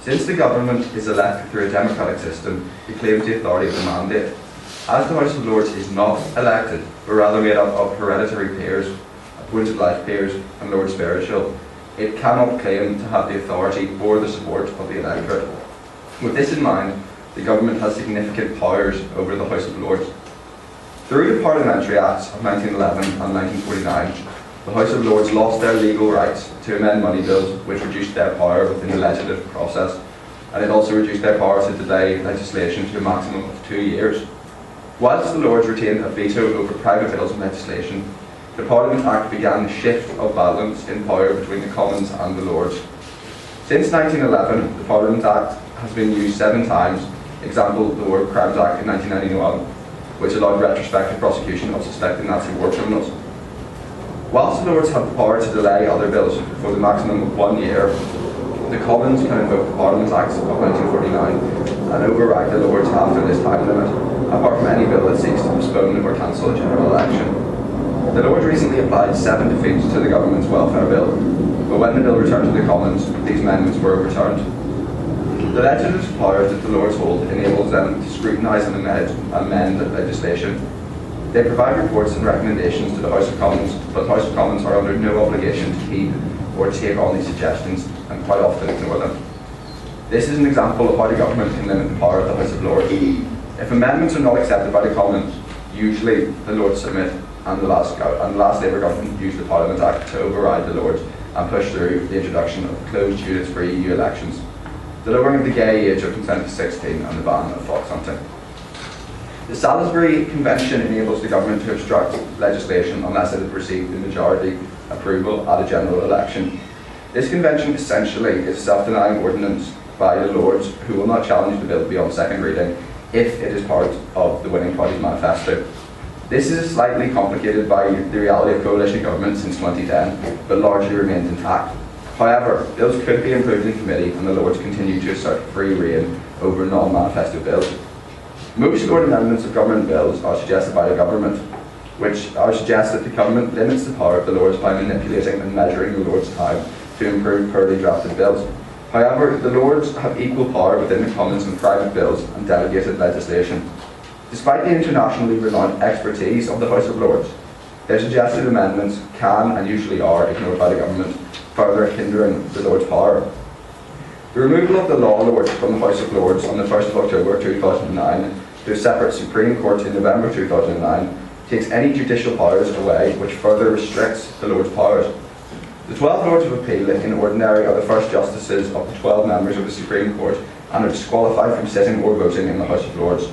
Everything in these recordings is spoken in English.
Since the government is elected through a democratic system, it claims the authority of the mandate. As the House of Lords is not elected, but rather made up of hereditary peers, appointed life peers, and Lord Spiritual, it cannot claim to have the authority or the support of the electorate. With this in mind, the government has significant powers over the House of Lords. Through the Parliamentary Acts of 1911 and 1949, the House of Lords lost their legal rights to amend money bills, which reduced their power within the legislative process, and it also reduced their power to delay legislation to a maximum of 2 years. Whilst the Lords retained a veto over private bills and legislation, the Parliament Act began the shift of balance in power between the Commons and the Lords. Since 1911, the Parliament Act has been used 7 times, example the War Crimes Act in 1991, which allowed retrospective prosecution of suspected Nazi war criminals. Whilst the Lords have the power to delay other bills for the maximum of 1 year, the Commons can invoke the Parliament Acts of 1949 and override the Lords after this time limit, apart from any bill that seeks to postpone or cancel a general election. The Lords recently applied 7 defeats to the government's welfare bill, but when the bill returned to the Commons, these amendments were overturned. The legislative powers that the Lords hold enables them to scrutinise and amend legislation. They provide reports and recommendations to the House of Commons, but the House of Commons are under no obligation to heed or take on these suggestions, and quite often ignore them. This is an example of how the government can limit the power of the House of Lords. If amendments are not accepted by the Commons, usually the Lords submit, and the last Labour government used the Parliament Act to override the Lords and push through the introduction of closed units for EU elections, the lowering of the gay age of consent to 16, and the ban of fox hunting. The Salisbury Convention enables the government to obstruct legislation unless it has received the majority approval at a general election. This convention essentially is a self-denying ordinance by the Lords, who will not challenge the bill beyond second reading if it is part of the winning party's manifesto. This is slightly complicated by the reality of coalition government since 2010, but largely remains intact. However, bills could be included in committee and the Lords continue to assert free rein over non-manifesto bills. Most Lord amendments of government bills are suggested by the government, which suggest that the government limits the power of the Lords by manipulating and measuring the Lords' time to improve poorly drafted bills. However, the Lords have equal power within the Commons on private bills and delegated legislation. Despite the internationally renowned expertise of the House of Lords, their suggested amendments can and usually are ignored by the government, further hindering the Lords' power. The removal of the Law Lords from the House of Lords on the 1st of October 2009 to a separate Supreme Court in November 2009 takes any judicial powers away, which further restricts the Lords' powers. The 12 Lords of Appeal in ordinary are the first justices of the 12 members of the Supreme Court and are disqualified from sitting or voting in the House of Lords.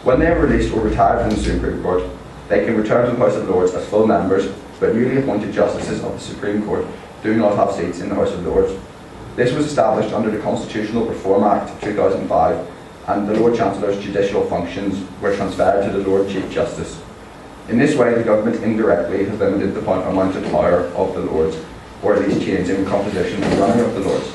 When they are released or retired from the Supreme Court, they can return to the House of Lords as full members, but newly appointed justices of the Supreme Court do not have seats in the House of Lords. This was established under the Constitutional Reform Act of 2005, and the Lord Chancellor's judicial functions were transferred to the Lord Chief Justice. In this way, the government indirectly has limited the amount of power of the Lords, or at least changing the composition and running of the Lords.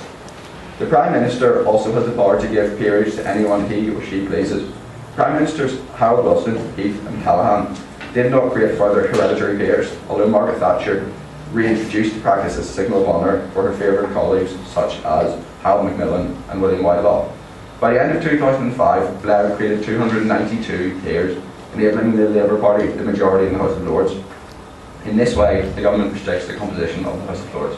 The Prime Minister also has the power to give peerage to anyone he or she pleases. Prime Ministers Harold Wilson, Heath and Callaghan did not create further hereditary peers, although Margaret Thatcher reintroduced the practice as a signal of honour for her favourite colleagues such as Hal Macmillan and William Whitelaw. By the end of 2005, Blair created 292 peers, enabling the Labour Party the majority in the House of Lords. In this way, the government restricts the composition of the House of Lords.